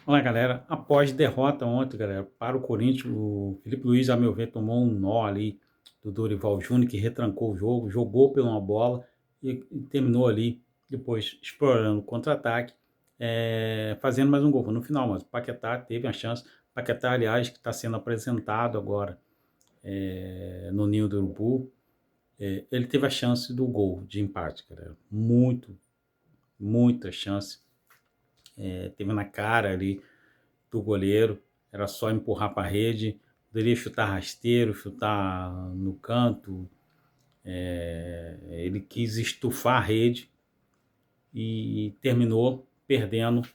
Olá, galera. Após derrota ontem, galera, para o Corinthians, o Felipe Luiz, a meu ver, tomou um nó ali do Dorival Júnior, que retrancou o jogo, jogou pela uma bola e terminou ali, depois explorando o contra-ataque, fazendo mais um gol. No final, mas o Paquetá teve a chance. Paquetá, aliás, que está sendo apresentado agora no Ninho do Urubu, ele teve a chance do gol de empate, galera. Muita chance. Teve na cara ali do goleiro, era só empurrar para a rede, poderia chutar rasteiro, chutar no canto, ele quis estufar a rede e terminou perdendo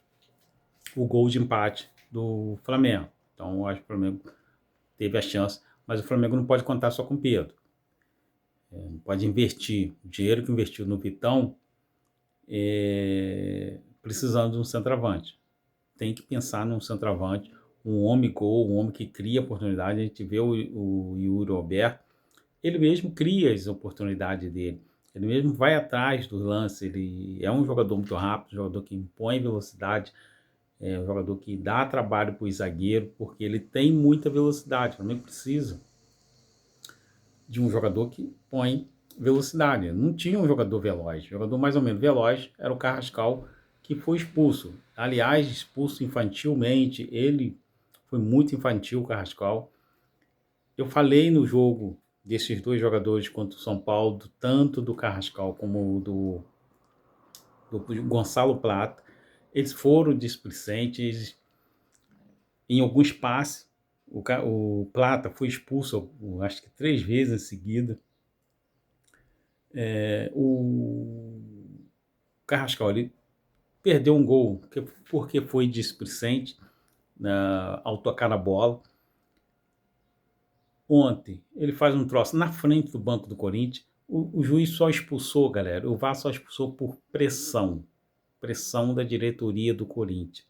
o gol de empate do Flamengo. Então, eu acho que o Flamengo teve a chance, mas o Flamengo não pode contar só com o Pedro. Não pode investir o dinheiro que investiu no Vitão precisando de um centroavante. Tem que pensar num centroavante, um homem gol, um homem que cria oportunidade. A gente vê o Yuri Alberto, ele mesmo cria as oportunidades dele, ele mesmo vai atrás do lance, ele é um jogador muito rápido, um jogador que impõe velocidade, é um jogador que dá trabalho para o zagueiro, porque ele tem muita velocidade. O Flamengo precisa de um jogador que põe velocidade. Não tinha um jogador veloz. O jogador mais ou menos veloz era o Carrascal, que foi expulso. Aliás, expulso infantilmente. Ele foi muito infantil, o Carrascal. Eu falei no jogo desses dois jogadores contra o São Paulo, tanto do Carrascal como do Gonçalo Plata. Eles foram displicentes em alguns passes. O Plata foi expulso, acho que 3 vezes em seguida. O Carrascal ele perdeu um gol porque foi displicente ao tocar na bola. Ontem ele faz um troço na frente do banco do Corinthians. O juiz só expulsou, galera. O VAR só expulsou por pressão da diretoria do Corinthians.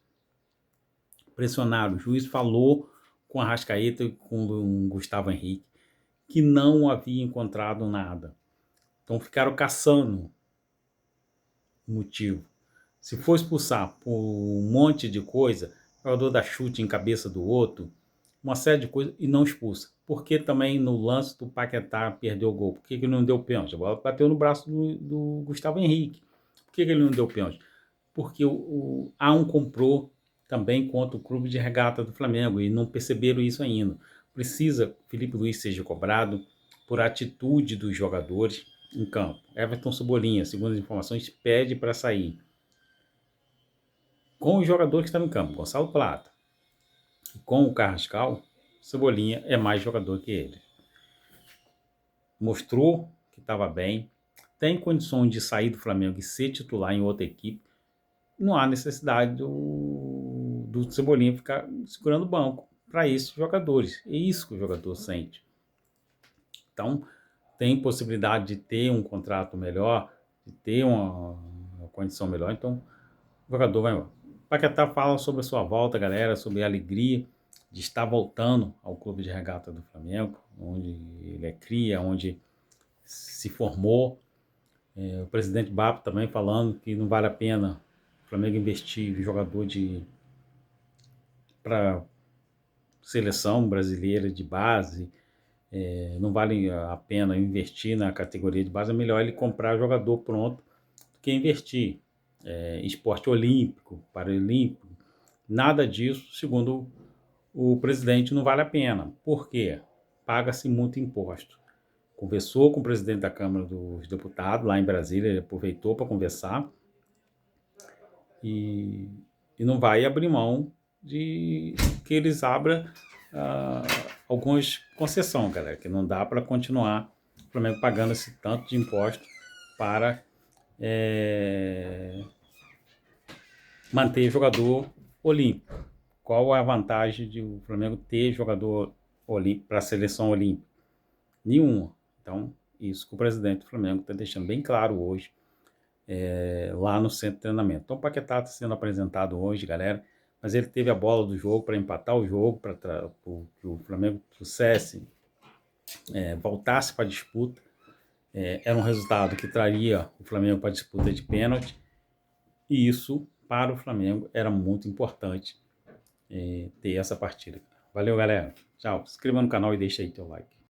Pressionaram. O juiz falou com a Arrascaeta e com o Gustavo Henrique que não havia encontrado nada. Então ficaram caçando motivo. Se for expulsar por um monte de coisa, o jogador dá chute em cabeça do outro, uma série de coisas, e não expulsa. Por que também no lance do Paquetá perdeu o gol? Por que ele não deu pênalti? A bola bateu no braço do Gustavo Henrique. Por que ele não deu pênalti? Porque há um complô também contra o clube de regata do Flamengo e não perceberam isso ainda. Precisa Felipe Luiz seja cobrado por atitude dos jogadores em campo. Everton Cebolinha, segundo as informações, pede para sair. Com os jogadores que estão em campo, Gonçalo Plata, e com o Carrascal, Cebolinha é mais jogador que ele. Mostrou que estava bem, tem condições de sair do Flamengo e ser titular em outra equipe. Não há necessidade do Cebolinha ficar segurando o banco para esses jogadores. É isso que o jogador sente. Então, tem possibilidade de ter um contrato melhor, de ter uma condição melhor. Então, o jogador vai embora. Paquetá fala sobre a sua volta, galera, sobre a alegria de estar voltando ao clube de regata do Flamengo, onde ele é cria, onde se formou. O presidente Bapo também falando que não vale a pena o Flamengo investir em jogador para seleção brasileira de base, não vale a pena investir na categoria de base, é melhor ele comprar jogador pronto do que investir. Esporte olímpico, paralímpico, nada disso, segundo o presidente, não vale a pena. Por quê? Paga-se muito imposto. Conversou com o presidente da Câmara dos Deputados, lá em Brasília, ele aproveitou para conversar e não vai abrir mão de que eles abram algumas concessões, galera, que não dá para continuar o Flamengo pagando esse tanto de imposto para manter jogador olímpico. Qual é a vantagem de o Flamengo ter jogador olímpico para a seleção olímpica? Nenhuma. Então, isso que o presidente do Flamengo está deixando bem claro hoje, lá no centro de treinamento. Então, o Paquetá está sendo apresentado hoje, galera, mas ele teve a bola do jogo para empatar o jogo, para que o Flamengo trouxesse, voltasse para a disputa. Era um resultado que traria o Flamengo para a disputa de pênalti, e isso, para o Flamengo, era muito importante ter essa partida. Valeu, galera. Tchau. Se inscreva no canal e deixa aí teu like.